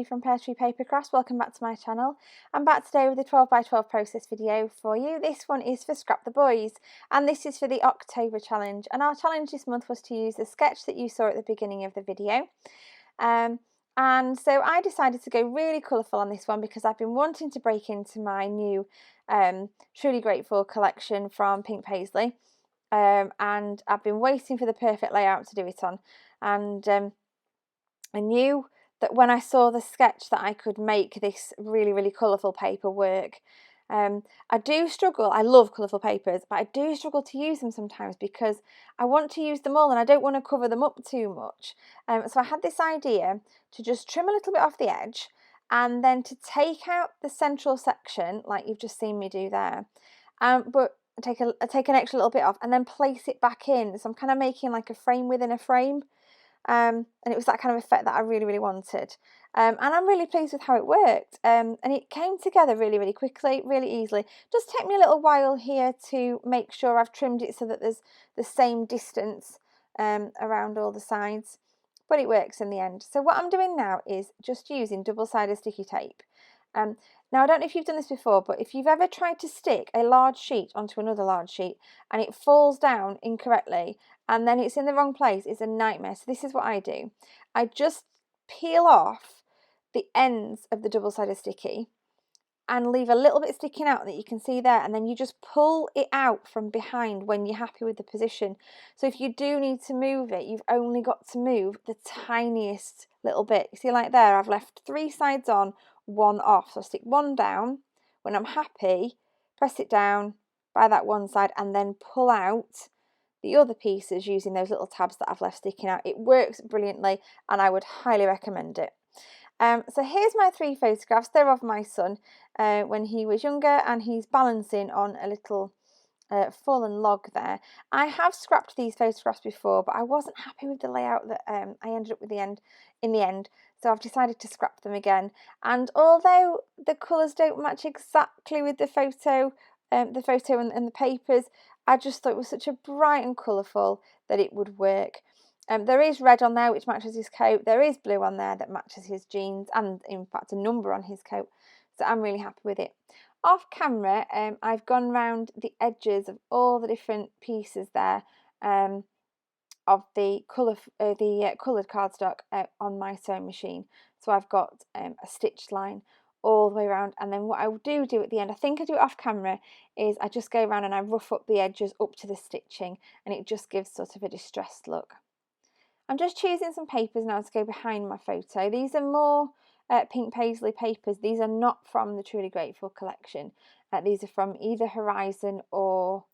Julie from Pear Tree Paper Crafts. Welcome back to my channel. I'm back today with a 12 by 12 process video for you. This one is for Scrap the Boys and this is for the October challenge, and our challenge this month was to use the sketch that you saw at the beginning of the video. And so I decided to go really colourful on this one because I've been wanting to break into my new Truly Grateful collection from Pink Paisley, and I've been waiting for the perfect layout to do it on, and I knew that when I saw the sketch that I could make this really colourful paper work. I do struggle, I love colourful papers, but I do struggle to use them sometimes because I want to use them all and I don't want to cover them up too much. So I had this idea to just trim a little bit off the edge and then to take out the central section like you've just seen me do there, but take an extra little bit off and then place it back in. So I'm kind of making like a frame within a frame. And it was that kind of effect that I really wanted, and I'm really pleased with how it worked, and it came together really quickly, really easily. Just take me a little while here to make sure I've trimmed it so that there's the same distance around all the sides, but it works in the end. So what I'm doing now is just using double-sided sticky tape. Now I don't know if you've done this before, but if you've ever tried to stick a large sheet onto another large sheet and it falls down incorrectly and then it's in the wrong place, it's a nightmare. So this is what I do. I just peel off the ends of the double-sided sticky and leave a little bit sticking out that you can see there, and then you just pull it out from behind when you're happy with the position. So if you do need to move it, you've only got to move the tiniest little bit. You see, like there, I've left 3 sides on, 1 off. So I stick 1 down. When I'm happy, press it down by that one side and then pull out the other pieces using those little tabs that I've left sticking out. It works brilliantly and I would highly recommend it. So here's my 3 photographs. They're of my son when he was younger, and he's balancing on a little fallen log there. I have scrapped these photographs before, but I wasn't happy with the layout that I ended up with in the end, so I've decided to scrap them again. And although the colours don't match exactly with the photo and the papers, I just thought it was such a bright and colourful that it would work. There is red on there which matches his coat. There is blue on there that matches his jeans, and in fact a number on his coat. So I'm really happy with it. Off camera, I've gone round the edges of all the different pieces there of the coloured cardstock on my sewing machine. So I've got a stitched line all the way around, and then what I do at the end, I think I do it off camera, is I just go around and I rough up the edges up to the stitching, and it just gives sort of a distressed look. I'm just choosing some papers now to go behind my photo. These are more Pink Paisley papers. These are not from the Truly Grateful collection. These are from either Horizon or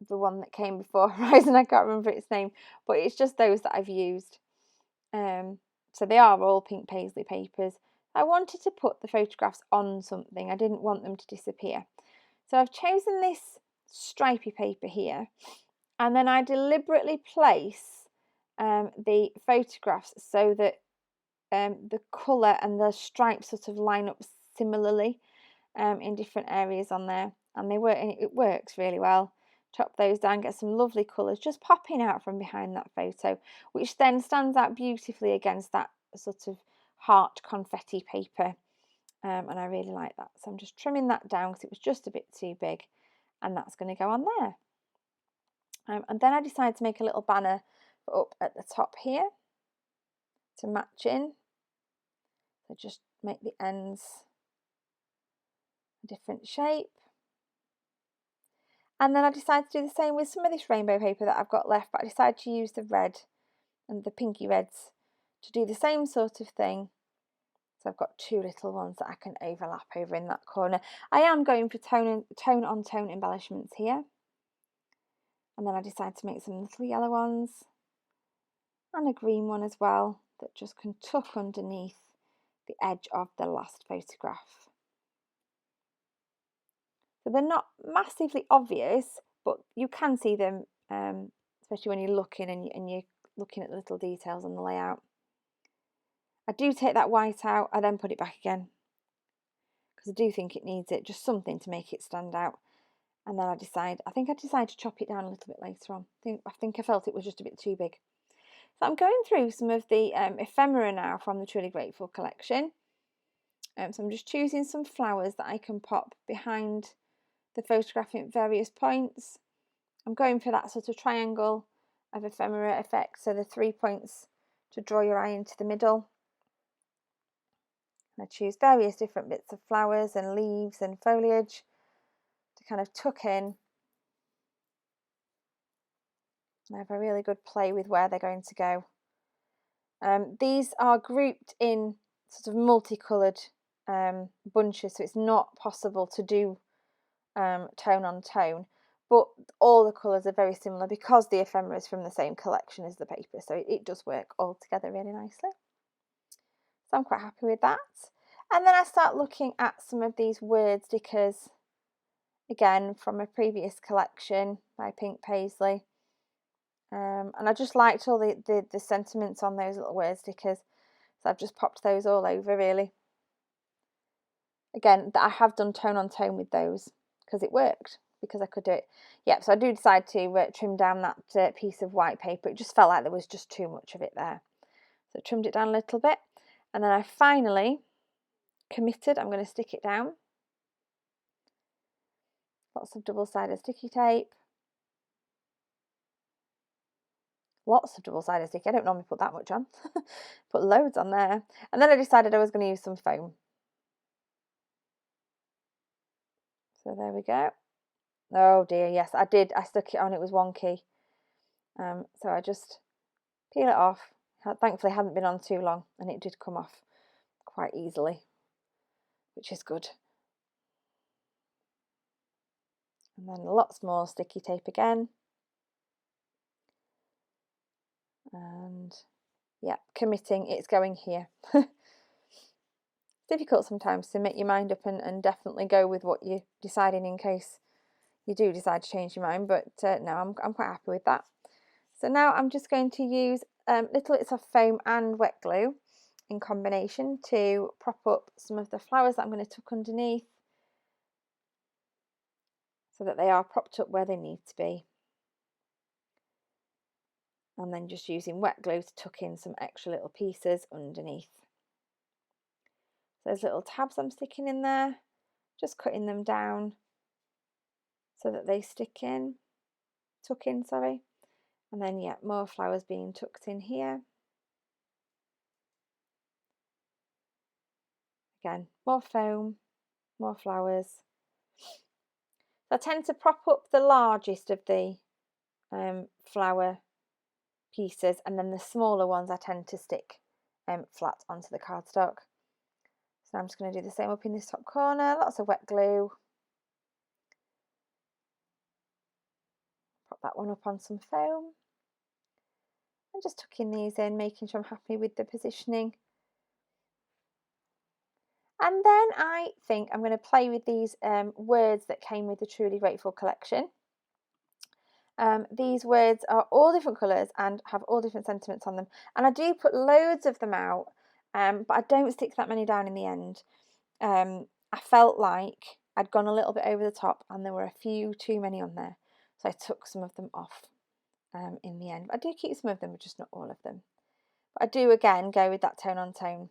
the one that came before Horizon. I can't remember its name, but it's just those that I've used. So they are all Pink Paisley papers. I wanted to put the photographs on something. I didn't want them to disappear. So I've chosen this stripy paper here, and then I deliberately place the photographs so that the colour and the stripes sort of line up similarly in different areas on there, and it works really well. Chop those down, get some lovely colours just popping out from behind that photo, which then stands out beautifully against that sort of heart confetti paper, and I really like that. So I'm just trimming that down because it was just a bit too big, and that's going to go on there. And then I decided to make a little banner up at the top here to match in. So just make the ends a different shape. And then I decided to do the same with some of this rainbow paper that I've got left, but I decided to use the red and the pinky reds to do the same sort of thing. So I've got 2 little ones that I can overlap over in that corner. I am going for tone on tone embellishments here. And then I decided to make some little yellow ones and a green one as well that just can tuck underneath the edge of the last photograph. So they're not massively obvious, but you can see them, especially when you're looking and you're looking at the little details on the layout. I do take that white out, I then put it back again because I do think it needs it, just something to make it stand out. And then I think I decided to chop it down a little bit later on. I think I felt it was just a bit too big. So I'm going through some of the ephemera now from the Truly Grateful collection. So I'm just choosing some flowers that I can pop behind the photograph at various points. I'm going for that sort of triangle of ephemera effect, so the 3 points to draw your eye into the middle. And I choose various different bits of flowers and leaves and foliage to kind of tuck in. And I have a really good play with where they're going to go. These are grouped in sort of multicoloured bunches, so it's not possible to do tone on tone, but all the colours are very similar because the ephemera is from the same collection as the paper, so it does work all together really nicely. So I'm quite happy with that. And then I start looking at some of these word stickers, again from a previous collection by Pink Paisley. And I just liked all the sentiments on those little word stickers, so I've just popped those all over really. Again, I have done tone on tone with those because it worked, because I could do it. Yeah, so I do decide to trim down that piece of white paper. It just felt like there was just too much of it there. So I trimmed it down a little bit, and then I finally committed, I'm going to stick it down. Lots of double-sided sticky tape. Lots of double-sided sticky. I don't normally put that much on. Put loads on there. And then I decided I was going to use some foam. So there we go. Oh dear, yes, I did. I stuck it on. It was wonky. So I just peel it off. Thankfully, it hadn't been on too long, and it did come off quite easily, which is good. And then lots more sticky tape again. And yeah, committing, it's going here. Difficult sometimes to make your mind up and definitely go with what you're deciding in case you do decide to change your mind, but no, I'm quite happy with that. So now I'm just going to use little bits of foam and wet glue in combination to prop up some of the flowers that I'm going to tuck underneath, so that they are propped up where they need to be. And then just using wet glue to tuck in some extra little pieces underneath. So those little tabs I'm sticking in there, just cutting them down so that they tuck in, sorry. And then yeah, more flowers being tucked in here. Again, more foam, more flowers. So I tend to prop up the largest of the flower pieces, and then the smaller ones I tend to stick flat onto the cardstock. So I'm just going to do the same up in this top corner, lots of wet glue. Pop that one up on some foam. And just tucking these in, making sure I'm happy with the positioning. And then I think I'm going to play with these words that came with the Truly Grateful collection. These words are all different colours and have all different sentiments on them. And I do put loads of them out, but I don't stick that many down in the end. I felt like I'd gone a little bit over the top and there were a few too many on there. So I took some of them off in the end. I do keep some of them, but just not all of them. But I do again go with that tone on tone.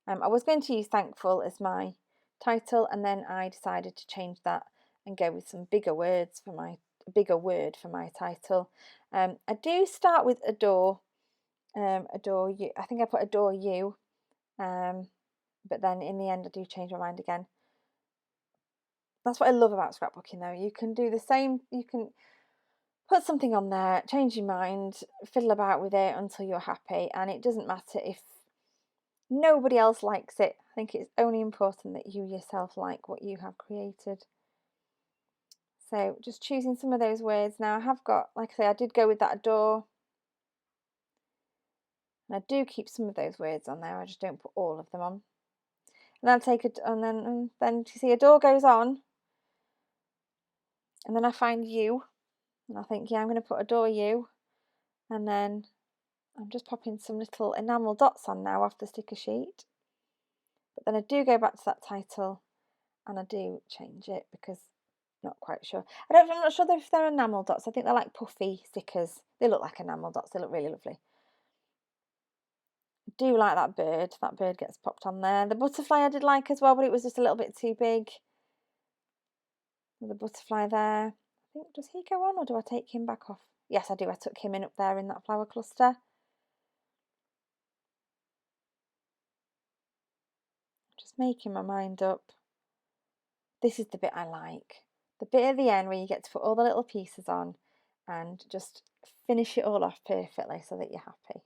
I was going to use thankful as my title, and then I decided to change that and go with some bigger words for my word for my title. I do start with adore, adore you. I think I put adore you, but then in the end I do change my mind again. That's what I love about scrapbooking though. You can do the same, you can put something on there, change your mind, fiddle about with it until you're happy, and it doesn't matter if nobody else likes it. I think it's only important that you yourself like what you have created. So just choosing some of those words. Now I have got, like I say, I did go with that adore. And I do keep some of those words on there, I just don't put all of them on. And I'll take it, and then you see adore goes on. And then I find you, and I think, yeah, I'm going to put adore you. And then I'm just popping some little enamel dots on now off the sticker sheet. But then I do go back to that title and I do change it because I'm not quite sure. I'm not sure if they're enamel dots. I think they're like puffy stickers. They look like enamel dots. They look really lovely. do like that bird. That bird gets popped on there. The butterfly I did like as well, but it was just a little bit too big. The butterfly there. I think, does he go on or do I take him back off? Yes, I do. I took him in up there in that flower cluster. Just making my mind up. This is the bit I like. The bit at the end where you get to put all the little pieces on and just finish it all off perfectly so that you're happy.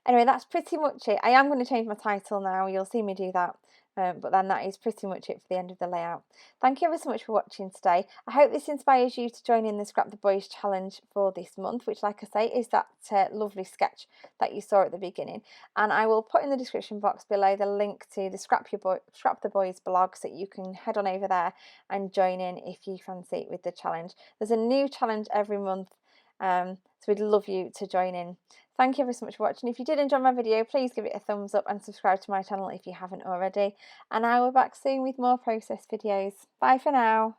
Anyway, that's pretty much it. I am going to change my title now. You'll see me do that. But then that is pretty much it for the end of the layout. Thank you ever so much for watching today. I hope this inspires you to join in the Scrap the Boys challenge for this month, which, like I say, is that lovely sketch that you saw at the beginning. And I will put in the description box below the link to the Scrap the Boys blog, so that you can head on over there and join in if you fancy it with the challenge. There's a new challenge every month, so we'd love you to join in. Thank you ever so much for watching. If you did enjoy my video, please give it a thumbs up and subscribe to my channel if you haven't already. And I will be back soon with more process videos. Bye for now.